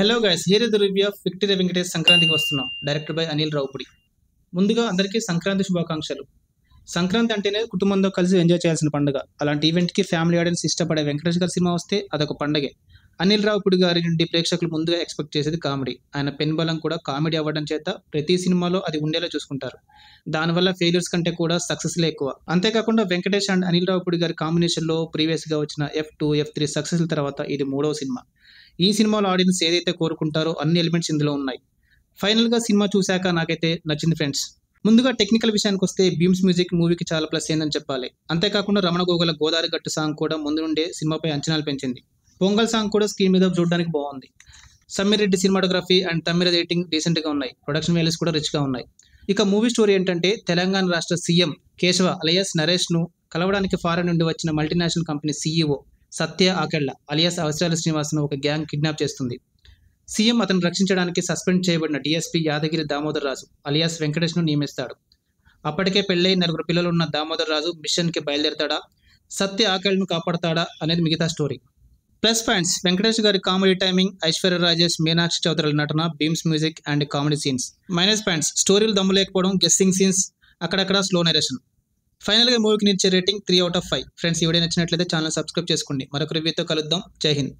Hello guys, here is the review of victory Venkatesh సంక్రాంతికి వస్తున్నాం. Director by Anil Ravipudi. ముందుగా అందరికీ సంక్రాంతి శుభాకాంక్షలు. సంక్రాంతి అంటేనే కుటుంబంతో కలిసి ఎంజాయ్ చేయాల్సిన పండుగ. అలాంటి ఈవెంట్కి ఫ్యామిలీ ఆడియన్స్ ఇష్టపడే వెంకటేష్ గారి సినిమా వస్తే అదొక పండగే. అనిల్ రావుపుడి గారి నుండి ప్రేక్షకులు ముందుగా ఎక్స్పెక్ట్ చేసేది కామెడీ. ఆయన పెన్ బలం కూడా కామెడీ అవ్వడం చేత ప్రతి సినిమాలో అది ఉండేలా చూసుకుంటారు. దానివల్ల ఫెయిల్యూర్స్ కంటే కూడా సక్సెస్లే ఎక్కువ. అంతేకాకుండా వెంకటేష్ అండ్ అనిల్ రావుపుడి గారి కాంబినేషన్లో ప్రీవియస్గా వచ్చిన F2, F3 సక్సెస్ల తర్వాత ఇది మూడవ సినిమా. ఈ సినిమాలో ఆడియన్స్ ఏదైతే కోరుకుంటారో అన్ని ఎలిమెంట్స్ ఇందులో ఉన్నాయి. ఫైనల్గా సినిమా చూశాక నాకైతే నచ్చింది ఫ్రెండ్స్. ముందుగా టెక్నికల్ విషయానికి వస్తే బీమ్స్ మ్యూజిక్ మూవీకి చాలా ప్లస్ అయిందని చెప్పాలి. అంతేకాకుండా రమణ గోగుల గోదావరి గట్టు సాంగ్ కూడా ముందు నుండే సినిమాపై అంచనాలు పెంచింది. పొంగల్ సాంగ్ కూడా స్క్రీన్ మీద చూడడానికి బాగుంది. Sameer Reddy cinematography and Tamil editing డీసెంట్గా ఉన్నాయి. ప్రొడక్షన్ వాల్యూస్ కూడా రిచ్గా ఉన్నాయి. ఇక మూవీ స్టోరీ ఏంటంటే, తెలంగాణ రాష్ట్ర సీఎం కేశవ అలియాస్ నరేష్ను కలవడానికి ఫారెన్ నుండి వచ్చిన మల్టీనేషనల్ కంపెనీ CEO సత్య ఆకెళ్ల అలియాస్ అవసరాల శ్రీనివాస్ను ఒక గ్యాంగ్ కిడ్నాప్ చేస్తుంది. సీఎం అతను రక్షించడానికి సస్పెండ్ చేయబడిన DSP యాదగిరి దామోదర్ రాజు అలియాస్ వెంకటేష్ను నియమిస్తాడు. అప్పటికే పెళ్ళై 4 పిల్లలున్న దామోదర్ రాజు మిషన్కి బయలుదేరతాడా, సత్య ఆకెళ్లను కాపాడతాడా అనేది మిగతా స్టోరీ. ప్లస్ పాయింట్స్: వెంకటేష్ గారి కామెడీ టైమింగ్, ఐశ్వర్య రాజేష్, మీనాక్షి చౌదరి నటన, Bheems music and comedy scenes. Minus points: స్టోరీలు దమ్ము లేకపోవడం, గెస్సింగ్ సీన్స్, అక్కడక్కడ స్లో నరేషన్. ఫైనల్గా మూవీకి నిచ్చే రేటింగ్ 3/5. ఫ్రెండ్స్, ఈ వీడియో నచ్చినట్లయితే ఛానల్ సబ్స్క్రైబ్ చేసుకోండి. మరొక రివ్యూతో కలుద్దాం. జై హింద్.